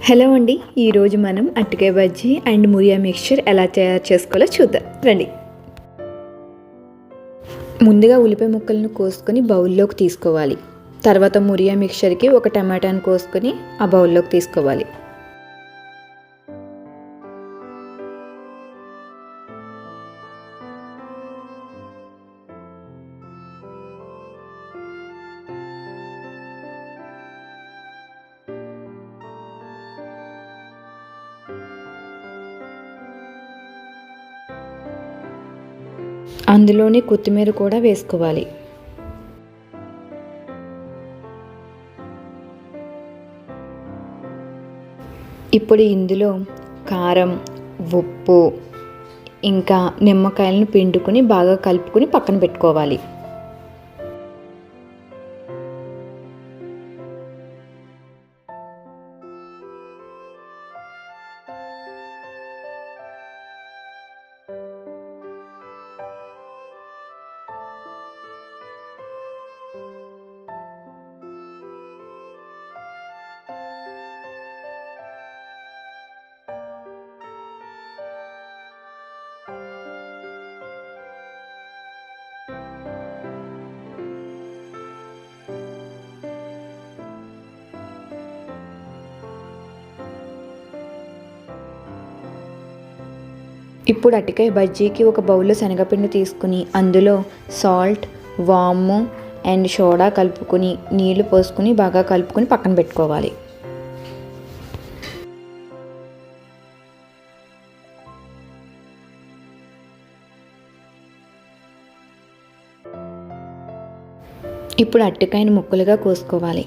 Hello అండి, ఈరోజు మనం అరటికాయ బజ్జీ అండ్ మురియా మిక్చర్ ఎలా తయారు చేసుకోవాలో చూద్దాం రండి. ముందుగా ఉల్లిపాయ ముక్కలను కోసుకొని బౌల్లోకి తీసుకోవాలి. తర్వాత మురియా మిక్చర్కి ఒక టమాటాను కోసుకొని ఆ బౌల్లోకి తీసుకోవాలి. అందులోనే కొత్తిమీర కూడా వేసుకోవాలి. ఇప్పుడు ఇందులో కారం, ఉప్పు ఇంకా నిమ్మకాయలను పిండుకొని బాగా కలుపుకొని పక్కన పెట్టుకోవాలి. ఇప్పుడు అరటికాయ బజ్జీకి ఒక బౌల్లో శనగపిండి తీసుకుని అందులో సాల్ట్, వాము అండ్ సోడా కలుపుకొని నీళ్లు పోసుకొని బాగా కలుపుకొని పక్కన పెట్టుకోవాలి. ఇప్పుడు అరటికాయను ముక్కలుగా కోసుకోవాలి.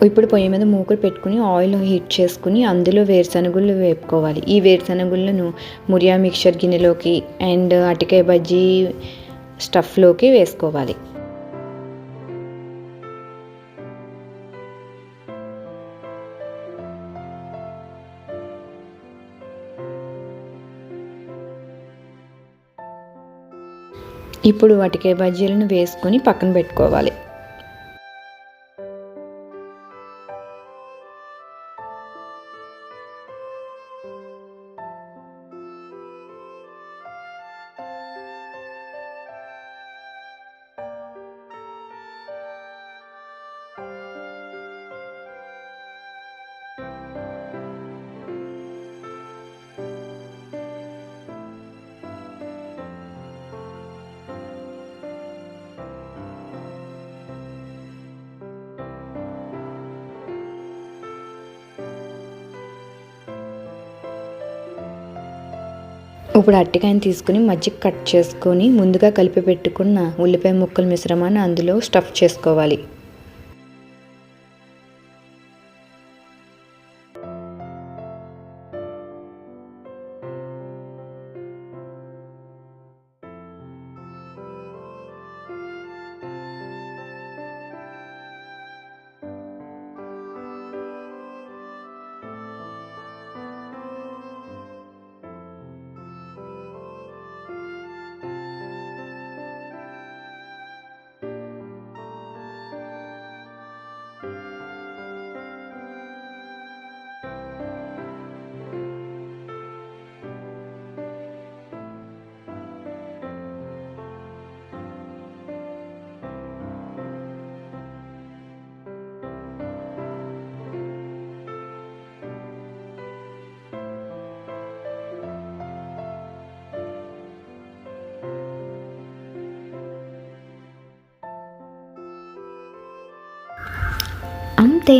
ఇప్పుడు పొయ్యి మీద మూకుడు పెట్టుకుని ఆయిల్ హీట్ చేసుకుని అందులో వేరుశనగుళ్ళు వేపుకోవాలి. ఈ వేరుశనగుళ్ళను మురియా మిక్చర్ గిన్నెలోకి అండ్ అరటికాయ బజ్జీ స్టఫ్లోకి వేసుకోవాలి. ఇప్పుడు అరటికాయ బజ్జీలను వేసుకొని పక్కన పెట్టుకోవాలి. ఇప్పుడు అరటికాయని తీసుకుని మధ్యకి కట్ చేసుకొని ముందుగా కలిపి పెట్టుకున్న ఉల్లిపాయ ముక్కల మిశ్రమాన్ని అందులో స్టఫ్ చేసుకోవాలి. అంతే,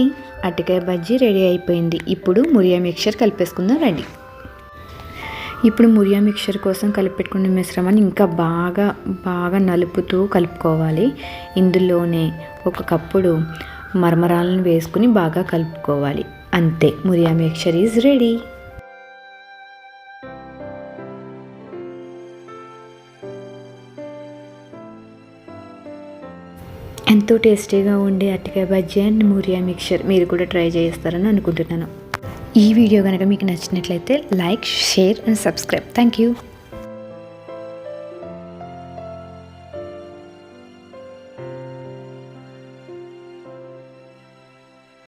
అరటికాయ బజ్జీ రెడీ అయిపోయింది. ఇప్పుడు మురియా మిక్చర్ కలిపేసుకుందాం రండి. ఇప్పుడు మురియా మిక్చర్ కోసం కలిపెట్టుకున్న మిశ్రమాన్ని ఇంకా బాగా నలుపుతూ కలుపుకోవాలి. ఇందులోనే ఒక కప్పుడు మరమరాలను వేసుకుని బాగా కలుపుకోవాలి. అంతే, మురియా మిక్చర్ ఈజ్ రెడీ. ఎంతో టేస్టీగా ఉండే అరటికాయ బజ్జీ అండ్ మురియా మిక్చర్ మీరు కూడా ట్రై చేస్తారని అనుకుంటున్నాను. ఈ వీడియో కనుక మీకు నచ్చినట్లయితే like, share and subscribe. Thank you.